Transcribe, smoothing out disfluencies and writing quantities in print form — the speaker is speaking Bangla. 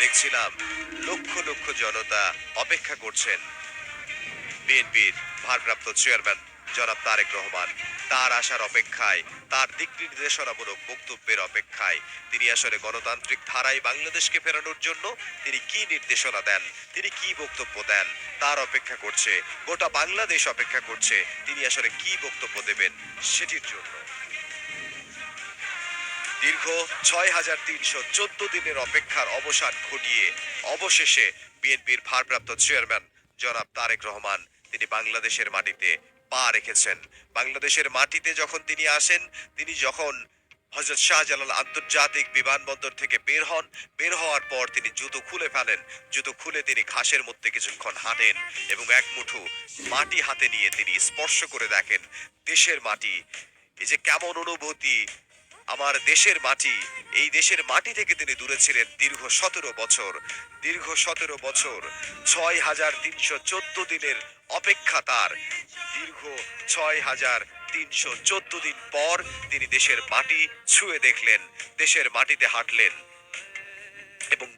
দেখছিলাম লক্ষ লক্ষ জনতা অপেক্ষা করছেন বিএনপির ভারপ্রাপ্ত চেয়ারম্যান জনাব তারেক রহমান। তার আসার অপেক্ষায়, তার দিক নির্দেশনামূলক বক্তব্যের অপেক্ষায় তিনি আসলে গণতান্ত্রিক ধারায় বাংলাদেশকে ফেরানোর জন্য তিনি কি নির্দেশনা দেন, তিনি কি বক্তব্য দেন, তার অপেক্ষা করছে। গোটা বাংলাদেশ অপেক্ষা করছে তিনি আসলে কি বক্তব্য দেবেন সেটির জন্য। দীর্ঘ ৬,৩১৪ দিনের অপেক্ষার অবসান ঘটিয়ে অবশেষে বিএনপির ভারপ্রাপ্ত চেয়ারম্যান জনাব তারেক রহমান তিনি বাংলাদেশের মাটিতে পা রেখেছেন। বাংলাদেশের মাটিতে যখন তিনি আসেন, তিনি যখন হযরত শাহজালাল আন্তর্জাতিক বিমানবন্দর থেকে বের হন, বের হওয়ার পর তিনি জুতো খুলে ফেলেন। জুতো খুলে তিনি ঘাসের মধ্যে কিছুক্ষণ হাঁটেন এবং এক মুঠো মাটি হাতে নিয়ে তিনি স্পর্শ করে দেখেন দেশের মাটি। এই যে কেমন অনুভূতি, আমার দেশের মাটি, এই দেশের মাটি থেকে তিনি দূরে ছিলেন দীর্ঘ ১৭ বছর। দীর্ঘ ১৭ বছর, ৬,৩১৪ দিনের অপেক্ষা তার। দীর্ঘ ৬,৩১৪ দিন পর তিনি দেশের মাটি ছুঁয়ে দেখলেন, দেশের মাটিতে হাঁটলেন এবং